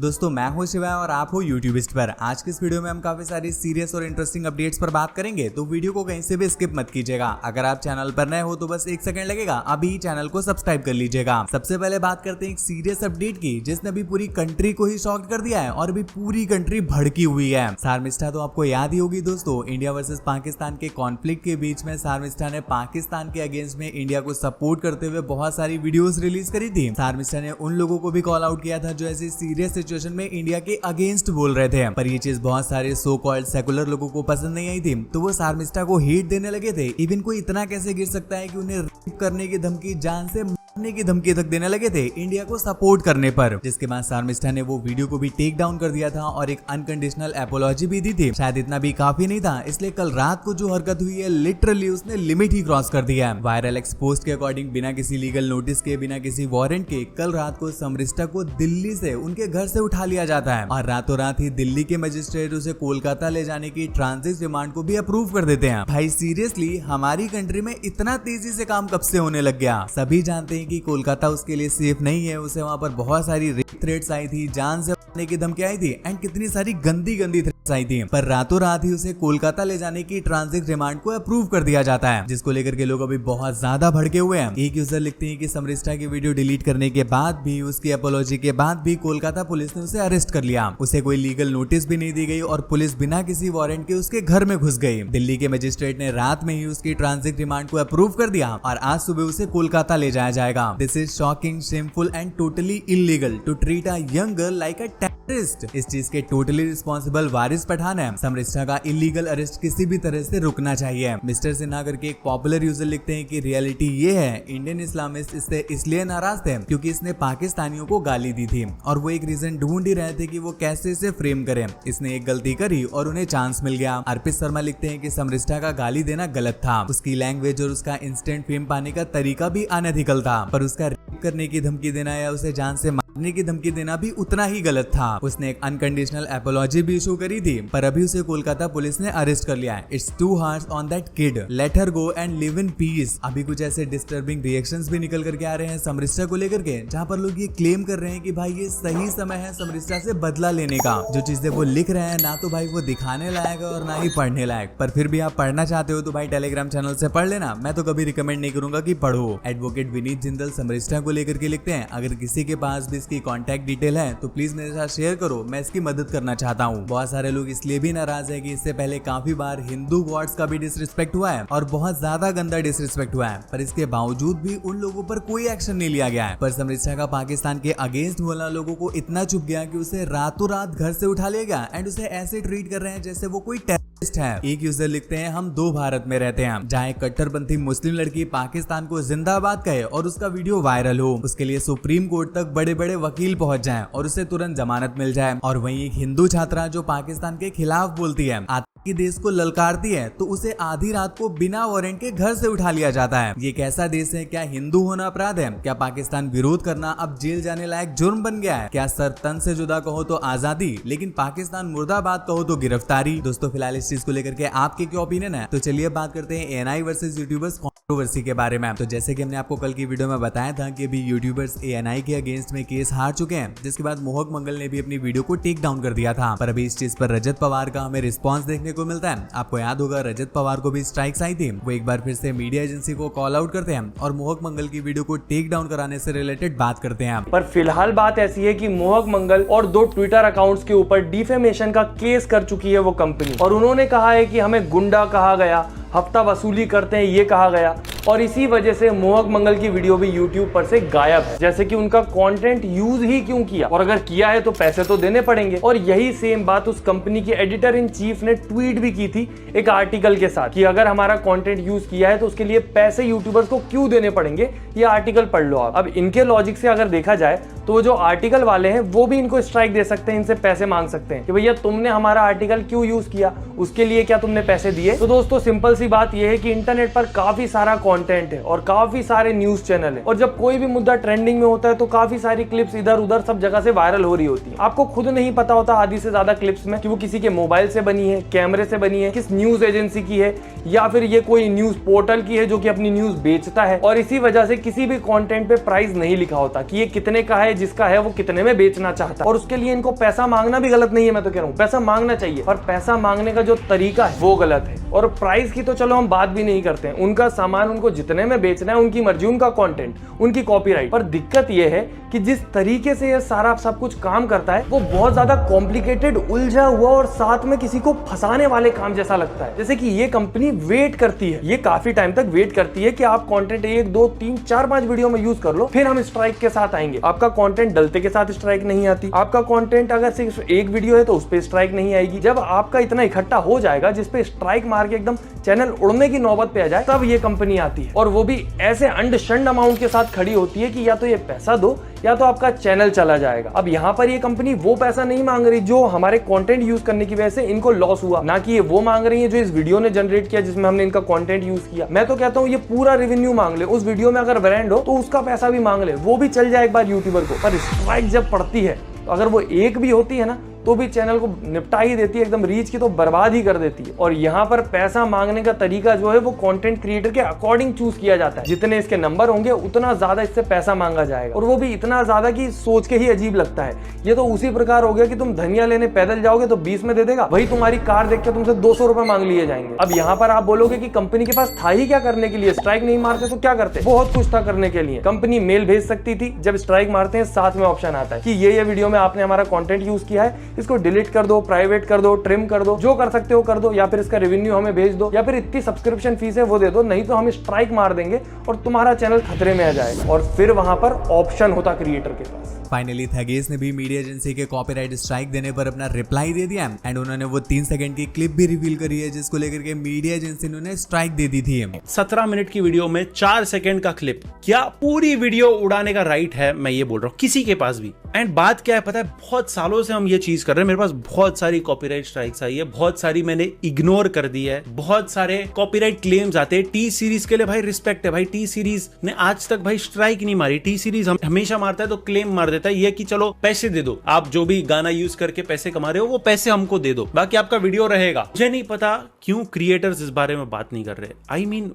दोस्तों मैं हूं शिवा और आप हो यूट्यूबिस्ट पर। आज की इस वीडियो में हम काफी सारी सीरियस और इंटरेस्टिंग अपडेट्स पर बात करेंगे, तो वीडियो को कहीं से भी स्किप मत कीजिएगा। अगर आप चैनल पर नए हो तो बस 1 सेकंड लगेगा, अभी चैनल को सब्सक्राइब कर लीजिएगा। सबसे पहले बात करते हैं एक सीरियस अपडेट की, जिसने अभी पूरी कंट्री को ही शॉक कर दिया है और अभी पूरी कंट्री भड़की हुई है। शर्मिष्ठा तो आपको याद ही होगी दोस्तों, इंडिया वर्सेस पाकिस्तान के कॉन्फ्लिक्ट के बीच में शर्मिष्ठा ने पाकिस्तान के अगेंस्ट में इंडिया को सपोर्ट करते हुए बहुत सारी वीडियोस रिलीज करी थी। शर्मिष्ठा ने उन लोगों को भी कॉल आउट किया था जो ऐसी सीरियस सिचुएशन में इंडिया के अगेंस्ट बोल रहे थे, पर ये चीज बहुत सारे सो कॉल्ड सेकुलर लोगों को पसंद नहीं आई थी, तो वो शर्मिष्ठा को हेट देने लगे थे। इवन कोई इतना कैसे गिर सकता है कि उन्हें रेप करने की धमकी, जान से मारने की धमकी तक देने लगे थे इंडिया को सपोर्ट करने पर। जिसके बाद शर्मिष्ठा ने वो वीडियो को भी टेक डाउन कर दिया था और एक अनकंडीशनल अपोलॉजी भी दी थी। शायद इतना भी काफी नहीं था, इसलिए कल रात को जो हरकत हुई है लिटरली उसने लिमिट ही क्रॉस कर दिया है। वायरल एक्सपोस्ट के अकॉर्डिंग बिना किसी लीगल नोटिस के, बिना किसी वारंट के कल रात को शर्मिष्ठा को दिल्ली से उनके घर से उठा लिया जाता है और रातों रात ही दिल्ली के मजिस्ट्रेट उसे कोलकाता ले जाने की ट्रांजिट रिमांड को भी अप्रूव कर देते हैं। भाई सीरियसली हमारी कंट्री में इतना तेजी से काम कब से होने लग गया? सभी जानते हैं कि कोलकाता उसके लिए सेफ नहीं है, उसे वहां पर बहुत सारी रेप थ्रेट्स आई थी, जान से मारने की धमकी आई थी एंड कितनी सारी गंदी गंदी थ्रेट्स आई थी, पर रातों रात ही उसे कोलकाता ले जाने की ट्रांजिट रिमांड को अप्रूव कर दिया जाता है, जिसको लेकर के लोग अभी बहुत ज्यादा भड़के हुए हैं। एक यूजर लिखते हैं कि शर्मिष्ठा की वीडियो डिलीट करने के बाद भी, उसकी अपॉलॉजी के बाद भी कोलकाता पुलिस ने उसे अरेस्ट कर लिया। उसे कोई लीगल नोटिस भी नहीं दी गई और पुलिस बिना किसी वारंट के उसके घर में घुस गई। दिल्ली के मजिस्ट्रेट ने रात में ही उसकी ट्रांजिट रिमांड को अप्रूव कर दिया और आज सुबह उसे कोलकाता ले जाया जाएगा। This is shocking, shameful and totally illegal to treat a young girl like a terrorist. इस चीज के टोटली रिस्पॉन्सिबल वारिस पठान है। शर्मिष्ठा का इलीगल अरेस्ट किसी भी तरह से रुकना चाहिए। मिस्टर सिन्हा करके एक पॉपुलर यूजर लिखते हैं कि रियलिटी ये है, इंडियन इस्लामिस्ट इससे इसलिए नाराज थे क्योंकि इसने पाकिस्तानियों को गाली दी थी और वो एक रीजन ढूंढ ही रहे थे कि वो कैसे इसे फ्रेम करें। इसने एक गलती करी और उन्हें चांस मिल गया। अर्पित शर्मा लिखते हैं कि शर्मिष्ठा का गाली देना गलत था, उसकी लैंग्वेज और उसका इंस्टेंट फेम पाने का तरीका भी अनएथिकल था, पर उसका रेप करने की धमकी देना या उसे जान से मारने की धमकी देना भी उतना ही गलत था। उसने एक अनकंडीशनल अपॉलॉजी भी इशू करी थी, पर अभी उसे कोलकाता पुलिस ने अरेस्ट कर लिया है। It's too harsh on that kid, let her go and live in peace. अभी कुछ ऐसे डिस्टर्बिंग रिएक्शंस भी निकल करके आ रहे हैं शर्मिष्ठा को लेकर के, जहां पर लोग ये क्लेम कर रहे हैं कि भाई ये सही समय है शर्मिष्ठा से बदला लेने का। जो चीजें वो लिख रहे हैं ना तो भाई वो दिखाने लायक है और ना ही पढ़ने लायक, पर फिर भी आप पढ़ना चाहते हो तो भाई टेलीग्राम चैनल से पढ़ लेना। मैं तो कभी रिकमेंड नहीं करूंगा कि पढ़ो। एडवोकेट विनीत जिंदल शर्मिष्ठा को लेकर के लिखते हैं, अगर किसी के पास भी इसकी कॉन्टैक्ट डिटेल है तो प्लीज मेरे साथ शेयर करो, मैं इसकी मदद करना चाहता हूँ। बहुत सारे लोग इसलिए भी नाराज है कि इससे पहले काफी बार हिंदू गॉड्स का भी डिसरिस्पेक्ट हुआ है और बहुत ज्यादा गंदा डिसरिस्पेक्ट हुआ है, पर इसके बावजूद भी उन लोगों पर कोई एक्शन नहीं लिया गया है। पर शर्मिष्ठा का पाकिस्तान के अगेंस्ट बोलना लोगों को इतना चुभ गया कि उसे रातों रात घर से उठा लिया गया एंड उसे ऐसे ट्रीट कर रहे हैं जैसे वो कोई टेररिस्ट है। एक यूजर लिखते हैं, हम 2 भारत में रहते हैं, जहाँ एक कट्टरपंथी मुस्लिम लड़की पाकिस्तान को जिंदाबाद कहे और उसका वीडियो वायरल हो, उसके लिए सुप्रीम कोर्ट तक बड़े बड़े वकील पहुंच जाएं और उसे तुरंत जमानत मिल जाए, और वहीं एक हिंदू छात्रा जो पाकिस्तान के खिलाफ बोलती है, कि देश को ललकारती है, तो उसे आधी रात को बिना वारंट के घर से उठा लिया जाता है। ये कैसा देश है? क्या हिंदू होना अपराध है? क्या पाकिस्तान विरोध करना अब जेल जाने लायक जुर्म बन गया है? क्या सर तन से जुदा कहो तो आजादी, लेकिन पाकिस्तान मुर्दाबाद कहो तो गिरफ्तारी? दोस्तों फिलहाल इस चीज को लेकर के आपके क्या ओपिनियन है? तो चलिए बात करते हैं एएनआई वर्सेस यूट्यूबर्स कंट्रोवर्सी के बारे में। तो जैसे कि हमने आपको कल की वीडियो में बताया था कि अभी यूट्यूबर्स एएनआई के अगेंस्ट में केस हार चुके हैं, जिसके बाद मोहक मंगल ने भी अपनी वीडियो को टेक डाउन कर दिया था, पर अभी इस चीज पर रजत पवार का हमें रिस्पॉन्स देखने को मिलता है। आपको याद होगा रजत पवार को भी स्ट्राइक्स आई थी, वो एक बार फिर से मीडिया एजेंसी को कॉल आउट करते हैं और मोहक मंगल की वीडियो को टेक डाउन कराने से रिलेटेड बात करते हैं। पर फिलहाल बात ऐसी है कि मोहक मंगल और 2 ट्विटर अकाउंट्स के ऊपर डिफेमेशन का केस कर चुकी है वो कंपनी, और उन्होंने कहा है कि हमें गुंडा कहा गया, हफ्ता वसूली करते हैं ये कहा गया, और इसी वजह से मोहक मंगल की वीडियो भी YouTube पर से गायब है। जैसे कि उनका कंटेंट यूज ही क्यों किया, और अगर किया है तो पैसे तो देने पड़ेंगे। और यही सेम बात उस कंपनी के एडिटर इन चीफ ने ट्वीट भी की थी एक आर्टिकल के साथ कि अगर हमारा कंटेंट यूज किया है तो उसके लिए पैसे यूट्यूबर्स को क्यों देने पड़ेंगे, ये आर्टिकल पढ़ लो आप। अब इनके लॉजिक से अगर देखा जाए तो जो आर्टिकल वाले हैं वो भी इनको स्ट्राइक दे सकते हैं, इनसे पैसे मांग सकते हैं कि भैया तुमने हमारा आर्टिकल क्यों यूज किया, उसके लिए क्या तुमने पैसे दिए? तो दोस्तों सिंपल सी बात यह है कि इंटरनेट पर काफी सारा कंटेंट है और काफी सारे न्यूज चैनल है, और जब कोई भी मुद्दा ट्रेंडिंग में होता है तो काफी सारी क्लिप्स इधर उधर सब जगह से वायरल हो रही होती है। आपको खुद नहीं पता होता आधी से ज्यादा क्लिप्स में कि वो किसी के मोबाइल से बनी है, कैमरे से बनी है, किस न्यूज एजेंसी की है, या फिर ये कोई न्यूज पोर्टल की है जो कि अपनी न्यूज बेचता है। और इसी वजह से किसी भी कंटेंट पे प्राइस नहीं लिखा होता कि ये कितने का है, जिसका है वो कितने में बेचना चाहता है। और उसके लिए इनको पैसा मांगना भी गलत नहीं है, मैं तो कह रहा हूँ पैसा मांगना चाहिए, पर पैसा मांगने का जो तरीका है वो गलत है। और प्राइस की तो चलो हम बात भी नहीं करते हैं, उनका सामान उनको जितने में बेचना है, उनकी मर्जी, उनका कंटेंट, उनकी कॉपीराइट। पर दिक्कत ये है कि जिस तरीके से ये सारा सब कुछ काम करता है वो बहुत ज्यादा कॉम्प्लिकेटेड, उलझा हुआ और साथ में किसी को फंसाने वाले काम जैसा लगता है। जैसे कि ये कंपनी वेट करती है, ये काफी टाइम तक वेट करती है कि आप कंटेंट 1, 2, 3, 4, 5 वीडियो में यूज कर लो, फिर हम स्ट्राइक के साथ आएंगे। आपका कंटेंट डलते के साथ स्ट्राइक नहीं आती, आपका कंटेंट अगर सिर्फ एक वीडियो है तो उस पर स्ट्राइक नहीं आएगी। जब आपका इतना इकट्ठा हो जाएगा जिसपे स्ट्राइक मार के एकदम चैनल उड़ने की नौबत पे आ जाए, तब ये कंपनी आती है, और वो भी ऐसे अंडशंड अमाउंट के साथ खड़ी होती है कि या तो ये पैसा दो या तो आपका चैनल चला जाएगा। अब यहाँ पर ये कंपनी वो पैसा नहीं मांग रही जो हमारे कंटेंट यूज करने की वजह से इनको लॉस हुआ, ना कि ये वो मांग रही है जो इस वीडियो ने जनरेट किया जिसमें हमने इनका कंटेंट यूज किया। मैं तो कहता हूँ ये पूरा रेवेन्यू मांग ले, उस वीडियो में अगर ब्रांड हो तो उसका पैसा भी मांग ले, वो भी चल जाए एक बार यूट्यूबर को। पर स्ट्राइक जब पड़ती है तो अगर वो एक भी होती है ना तो भी चैनल को निपटा ही देती है, एकदम रीच की तो बर्बाद ही कर देती है। और यहाँ पर पैसा मांगने का तरीका जो है वो कंटेंट क्रिएटर के अकॉर्डिंग चूज किया जाता है, जितने इसके नंबर होंगे उतना ज्यादा इससे पैसा मांगा जाएगा, और वो भी इतना ज्यादा कि सोच के ही अजीब लगता है। ये तो उसी प्रकार हो गया कि तुम धनिया लेने पैदल जाओगे तो 20 में दे देगा, वही तुम्हारी कार देख के तुमसे 200 रुपए मांग लिए जाएंगे। अब यहाँ पर आप बोलोगे कि कंपनी के पास था ही क्या करने के लिए, स्ट्राइक नहीं मारते तो क्या करते? बहुत कुछ था करने के लिए। कंपनी मेल भेज सकती थी, जब स्ट्राइक मारते हैं साथ में ऑप्शन आता है कि ये वीडियो में आपने हमारा कंटेंट यूज किया है, इसको डिलीट कर दो, प्राइवेट कर दो, ट्रिम कर दो, जो कर सकते हो कर दो, या फिर इसका रेवेन्यू हमें भेज दो, या फिर इतनी सब्सक्रिप्शन फीस है वो दे दो, नहीं तो हम स्ट्राइक मार देंगे और तुम्हारा चैनल खतरे में आ जाएगा। और फिर वहां पर ऑप्शन होता क्रिएटर के पास। फाइनली थगेस ने भी मीडिया एजेंसी के कॉपीराइट स्ट्राइक देने पर अपना रिप्लाई दे दिया एंड उन्होंने वो 3 सेकंड की क्लिप भी रिवील करी है जिसको लेकर के मीडिया एजेंसी ने उन्हें स्ट्राइक दे दी थी। 17 मिनट की वीडियो में 4 सेकंड का क्लिप, क्या पूरी वीडियो उड़ाने का राइट है? मैं ये बोल रहा हूँ किसी के पास भी। एंड बात क्या है पता है, बहुत सालों से हम ये चीज कर रहे हैं, मेरे पास बहुत सारी कॉपीराइट स्ट्राइक्स आई है, बहुत सारी मैंने इग्नोर कर दी है, बहुत सारे कॉपीराइट क्लेम्स आते हैं। टी सीरीज के लिए भाई रिस्पेक्ट है, भाई टी सीरीज ने आज तक भाई स्ट्राइक नहीं मारी। टी सीरीज हमेशा मारता है तो क्लेम मार देता है, ये कि चलो पैसे दे दो, आप जो भी गाना यूज करके पैसे कमा रहे हो वो पैसे हमको दे दो, बाकी आपका वीडियो रहेगा। मुझे नहीं पता क्यों क्रिएटर्स इस बारे में बात नहीं कर रहे। आई मीन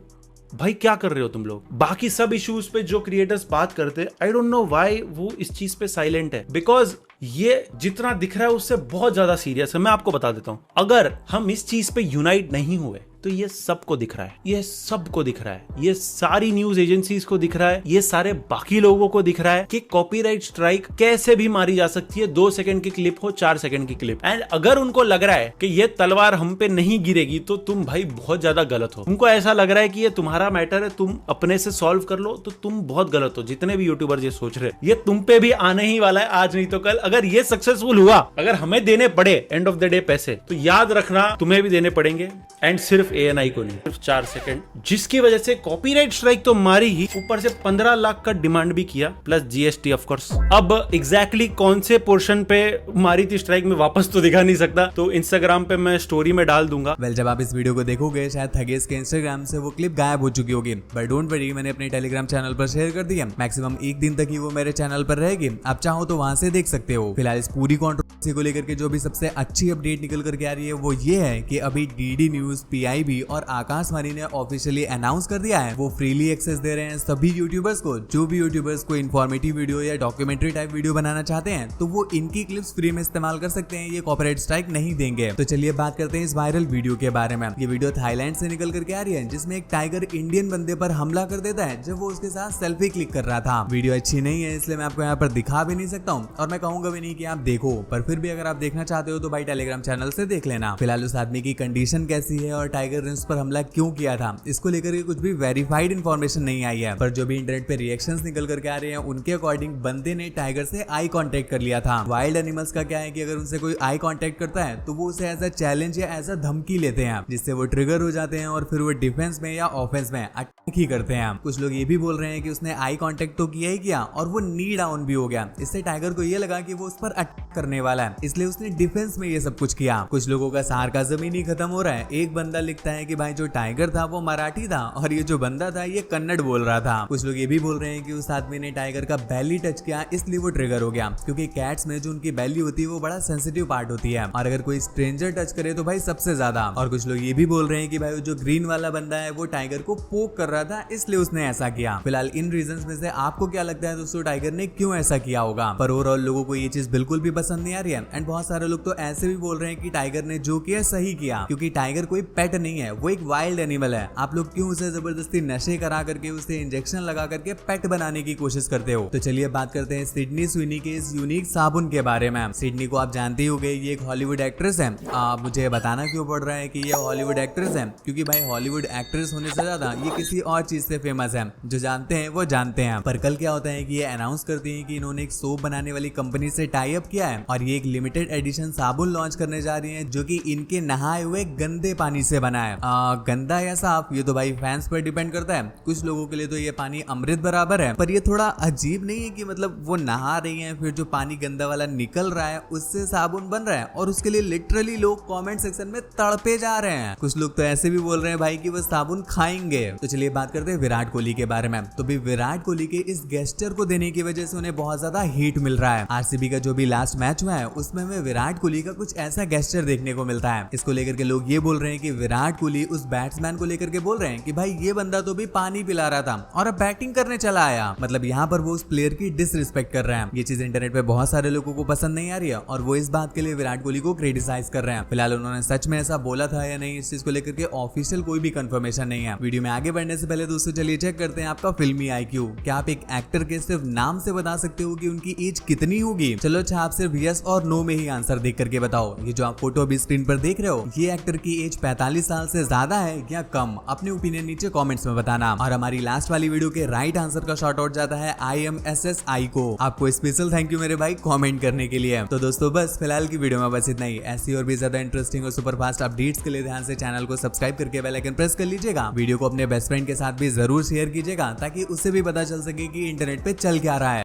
भाई क्या कर रहे हो तुम लोग? बाकी सब इश्यूज पे जो क्रिएटर्स बात करते, आई डोंट नो व्हाई वो इस चीज पे साइलेंट है, बिकॉज ये जितना दिख रहा है उससे बहुत ज्यादा सीरियस है। मैं आपको बता देता हूं, अगर हम इस चीज पे यूनाइट नहीं हुए तो ये सबको दिख रहा है, ये सबको दिख रहा है, ये सारी न्यूज एजेंसीज को दिख रहा है, ये सारे बाकी लोगों को दिख रहा है कि कॉपीराइट स्ट्राइक कैसे भी मारी जा सकती है, 2 सेकंड की क्लिप हो, 4 सेकंड की क्लिप। एंड अगर उनको लग रहा है कि ये तलवार हम पे नहीं गिरेगी तो तुम भाई बहुत ज्यादा गलत हो। तुमको ऐसा लग रहा है कि ये तुम्हारा मैटर है, तुम अपने से सॉल्व कर लो, तो तुम बहुत गलत हो। जितने भी यूट्यूबर ये सोच रहे, ये तुम पे भी आने ही वाला है, आज नहीं तो कल। अगर ये सक्सेसफुल हुआ, अगर हमें देने पड़े एंड ऑफ द डे पैसे, तो याद रखना तुम्हें भी देने पड़ेंगे, एंड सिर्फ ANI को नहीं, सिर्फ 4 सेकंड, जिसकी वजह से कॉपीराइट स्ट्राइक तो मारी ही, ऊपर से 15 लाख का डिमांड भी किया, प्लस GST ऑफ कोर्स। अब एग्जैक्टली कौन से पोर्शन पे मारी थी स्ट्राइक में वापस तो दिखा नहीं सकता, तो इंस्टाग्राम पे मैं स्टोरी में डाल दूंगा। वेल जब आप इस वीडियो को देखोगे शायद थगेस के इंस्टाग्राम से वो क्लिप गायब हो चुकी होगी, बट डोंट वरी, मैंने अपने टेलीग्राम चैनल पर शेयर कर दिया। मैक्सिमम 1 दिन तक ही वो मेरे चैनल पर रहेगी, आप चाहो तो वहां से देख सकते हो। फिलहाल इस पूरी कंट्रोवर्सी को लेकर के जो भी सबसे अच्छी अपडेट निकल करके आ रही है वो ये है कि अभी DD न्यूज, PIB और आकाशवाणी ने ऑफिशियली अनाउंस कर दिया है वो फ्रीली एक्सेस दे रहे हैं सभी यूट्यूबर्स को। जो भी यूट्यूबर्स को इन्फॉर्मेटिव वीडियो या डॉक्यूमेंट्री टाइप वीडियो बनाना चाहते हैं तो वो इनकी क्लिप्स फ्री में इस्तेमाल कर सकते हैं, ये कॉपीराइट स्ट्राइक नहीं देंगे। तो चलिए बात करते हैं इस वायरल वीडियो के बारे में। ये वीडियो थाईलैंड से निकल करके आ रही है जिसमें एक टाइगर इंडियन बंदे पर हमला कर देता है जब वो उसके साथ सेल्फी क्लिक कर रहा था। वीडियो अच्छी नहीं है इसलिए मैं आपको यहाँ पर दिखा भी नहीं सकता हूँ और मैं कहूंगा भी नहीं कि आप देखो, पर फिर भी अगर आप देखना चाहते हो तो भाई टेलीग्राम चैनल से देख लेना। फिलहाल उस आदमी की कंडीशन कैसी है और टाइगर ने उस पर हमला क्यों किया था इसको लेकर के कुछ भी वेरीफाइड इन्फॉर्मेशन नहीं आई है, पर जो भी इंटरनेट पे रिएक्शंस निकल करके आ रहे हैं उनके अकॉर्डिंग बंदे ने टाइगर से आई कांटेक्ट कर लिया था। वाइल्ड एनिमल्स का क्या है कि अगर उनसे कोई आई कांटेक्ट करता है तो वो उसे एज अ चैलेंज या एज अ धमकी लेते हैं, जिससे वो ट्रिगर हो जाते हैं और फिर वो डिफेंस में या ऑफेंस में अटैक ही करते हैं। कुछ लोग ये भी बोल रहे हैं कि उसने आई कांटेक्ट तो किया ही किया और वो नी डाउन भी हो गया, इससे टाइगर को ये लगा कि वो उस पर अटैक करने वाला वाला है, इसलिए उसने डिफेंस में ये सब कुछ किया। कुछ लोगों का सार्काज़्म ही नहीं खत्म हो रहा है। एक बंदा लिखता है कि भाई जो टाइगर था वो मराठी था और ये जो बंदा था ये कन्नड़ बोल रहा था। कुछ लोग ये भी बोल रहे हैं कि उस आदमी ने टाइगर का बेली टच किया इसलिए वो ट्रिगर हो गया, क्योंकि कैट्स में जो उनकी बेली होती है वो बड़ा सेंसिटिव पार्ट होती है और अगर कोई स्ट्रेंजर टच करे तो भाई सबसे ज्यादा। और कुछ लोग ये भी बोल रहे हैं कि भाई जो ग्रीन वाला बंदा है वो टाइगर को पोक कर रहा था इसलिए उसने ऐसा किया। फिलहाल इन रीजंस में से आपको क्या लगता है दोस्तों टाइगर ने क्यों ऐसा किया होगा? पर ओवरऑल लोगों को ये चीज बिल्कुल भी पसंद नहीं आ रही है एंड बहुत सारे लोग तो ऐसे भी बोल रहे हैं कि टाइगर ने जो किया सही किया, क्योंकि टाइगर कोई पेट नहीं है, वो एक वाइल्ड एनिमल है। आप लोग क्यों उसे जबरदस्ती नशे करा करके उसे इंजेक्शन लगा करके पेट बनाने की कोशिश करते हो? तो चलिए बात करते हैं सिडनी स्विनी के इस यूनिक साबुन के बारे में। सिडनी को आप जानते ही होंगे, ये एक हॉलीवुड एक्ट्रेस है। मुझे बताना क्यों पड़ रहा है कि ये हॉलीवुड एक्ट्रेस है, क्योंकि भाई हॉलीवुड एक्ट्रेस होने से ज्यादा ये किसी और चीज से फेमस है। जो जानते हैं वो जानते हैं। पर कल क्या होता है कि ये अनाउंस करती है कि इन्होंने एक सोप बनाने वाली कंपनी से टाई अप किया है और ये एक लिमिटेड एडिशन साबुन लॉन्च करने जा रही है जो कि इनके नहाए हुए गंदे पानी से बना है। गंदा या साफ ये तो भाई फैंस पर डिपेंड करता है। कुछ लोगों के लिए तो ये पानी अमृत बराबर है, पर ये थोड़ा अजीब नहीं है कि मतलब वो नहा रही है फिर जो पानी गंदा वाला निकल रहा है उससे साबुन बन रहा है और उसके लिए लिटरली लोग कमेंट सेक्शन में तड़पे जा रहे हैं। कुछ लोग तो ऐसे भी बोल रहे हैं भाई कि वो साबुन खाएंगे। तो चलिए बात करते हैं विराट कोहली के बारे में। तो भी विराट कोहली के इस गेस्चर को देने की वजह से उन्हें बहुत ज्यादा हीट मिल रहा है। आरसीबी का जो भी लास्ट मैच हुआ है उसमें हमें विराट कोहली का कुछ ऐसा गेस्चर देखने को मिलता है। इसको लेकर के लोग ये बोल रहे हैं कि विराट कोहली उस बैट्समैन को लेकर के बोल रहे हैं कि भाई ये बंदा तो भी पानी पिला रहा था और अब बैटिंग करने चला आया। मतलब यहाँ पर वो उस प्लेयर की डिसरिस्पेक्ट कर रहे हैं। ये चीज इंटरनेट पे बहुत सारे लोगों को पसंद नहीं आ रही है और वो इस बात के लिए विराट कोहली को क्रिटिसाइज कर रहे हैं। फिलहाल उन्होंने सच में ऐसा बोला था या नहीं, इस चीज को लेकर के ऑफिशियल कोई भी कंफर्मेशन नहीं है। वीडियो में आगे बढ़ने से पहले दोस्तों चलिए चेक करते हैं आपका फिल्मी IQ। क्या आप एक एक्टर के सिर्फ नाम से बता सकते हो कि उनकी एज कितनी होगी? चलो अच्छा, आप सिर्फ यस और नो में ही आंसर देख करके बताओ। ये जो आप फोटो अभी स्क्रीन पर देख रहे हो, ये एक्टर की एज 45 साल से ज्यादा है या कम? अपने ओपिनियन नीचे कमेंट्स में बताना। और हमारी लास्ट वाली वीडियो के राइट आंसर का शॉर्ट आउट जाता है IMSSI को। आपको स्पेशल थैंक यू मेरे भाई कमेंट करने के लिए। तो दोस्तों बस फिलहाल की वीडियो में बस इतना ही। ऐसी और भी ज्यादा इंटरेस्टिंग और सुपर फास्ट अपडेट्स के लिए ध्यान से चैनल को सब्सक्राइब करके बेल आइकन प्रेस कर लीजिएगा। वीडियो को अपने बेस्ट फ्रेंड के साथ भी जरूर शेयर कीजिएगा ताकि उसे भी पता चल सके कि इंटरनेट पे चल क्या रहा है।